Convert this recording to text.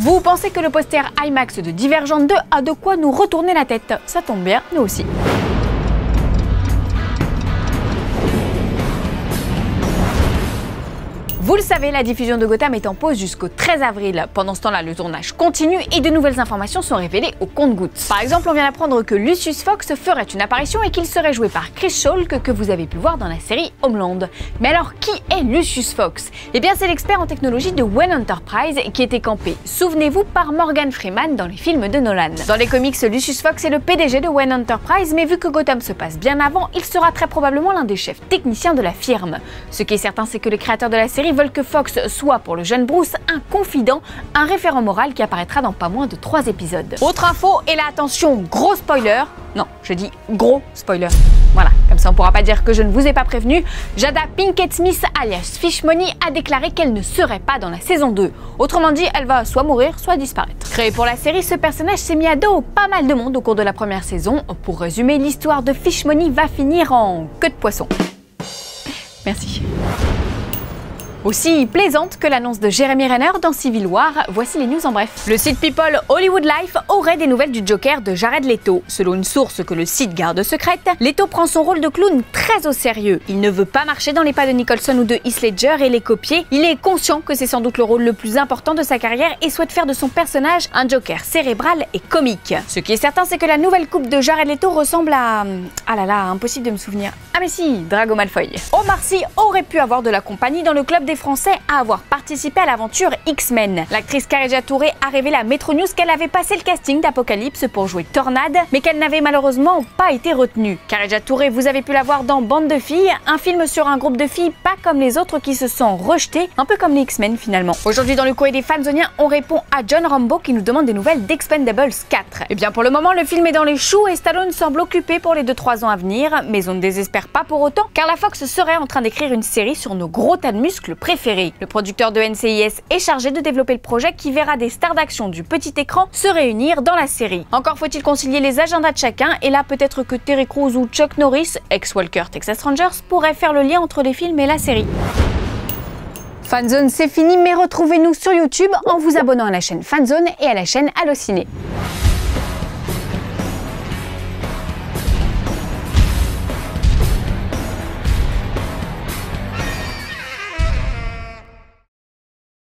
Vous pensez que le poster IMAX de Divergente 2 a de quoi nous retourner la tête? Ça tombe bien, nous aussi. Vous le savez, la diffusion de Gotham est en pause jusqu'au 13 avril. Pendant ce temps-là, le tournage continue et de nouvelles informations sont révélées au compte-gouttes. Par exemple, on vient d'apprendre que Lucius Fox ferait une apparition et qu'il serait joué par Chris Schalk que vous avez pu voir dans la série Homeland. Mais alors, qui est Lucius Fox? Eh bien, c'est l'expert en technologie de Wayne Enterprise qui était campé, souvenez-vous, par Morgan Freeman dans les films de Nolan. Dans les comics, Lucius Fox est le PDG de Wayne Enterprise, mais vu que Gotham se passe bien avant, il sera très probablement l'un des chefs techniciens de la firme. Ce qui est certain, c'est que les créateurs de la série veulent que Fox soit pour le jeune Bruce un confident, un référent moral qui apparaîtra dans pas moins de 3 épisodes. Autre info, et là attention, gros spoiler, non, je dis gros spoiler. Voilà, comme ça on pourra pas dire que je ne vous ai pas prévenu. Jada Pinkett Smith alias Fish Money a déclaré qu'elle ne serait pas dans la saison 2. Autrement dit, elle va soit mourir, soit disparaître. Créé pour la série, ce personnage s'est mis à dos pas mal de monde au cours de la première saison. Pour résumer, l'histoire de Fish Money va finir en queue de poisson. Merci. Aussi plaisante que l'annonce de Jeremy Renner dans Civil War, voici les news en bref. Le site People Hollywood Life aurait des nouvelles du Joker de Jared Leto. Selon une source que le site garde secrète, Leto prend son rôle de clown très au sérieux. Il ne veut pas marcher dans les pas de Nicholson ou de Heath Ledger et les copier. Il est conscient que c'est sans doute le rôle le plus important de sa carrière et souhaite faire de son personnage un Joker cérébral et comique. Ce qui est certain, c'est que la nouvelle coupe de Jared Leto ressemble à... Ah là là, impossible de me souvenir. Ah mais si, Drago Malfoy. Omar Sy aurait pu avoir de la compagnie dans le club des Français à avoir participé à l'aventure X-Men. L'actrice Kareja Touré a révélé à Metro News qu'elle avait passé le casting d'Apocalypse pour jouer Tornade, mais qu'elle n'avait malheureusement pas été retenue. Kareja Touré, vous avez pu la voir dans Bande de filles, un film sur un groupe de filles pas comme les autres qui se sont rejetées, un peu comme les X-Men finalement. Aujourd'hui dans le courrier des fanzoniens, on répond à John Rambo qui nous demande des nouvelles d'Expendables 4. Et bien pour le moment, le film est dans les choux et Stallone semble occupé pour les 2-3 ans à venir, mais on ne désespère pas pour autant, car la Fox serait en train d'écrire une série sur nos gros tas de muscles préférés. Le producteur de NCIS est chargé de développer le projet qui verra des stars d'action du petit écran se réunir dans la série. Encore faut-il concilier les agendas de chacun, et là peut-être que Terry Crews ou Chuck Norris, ex-Walker Texas Rangers, pourraient faire le lien entre les films et la série. Fanzone, c'est fini, mais retrouvez-nous sur YouTube en vous abonnant à la chaîne Fanzone et à la chaîne Allociné.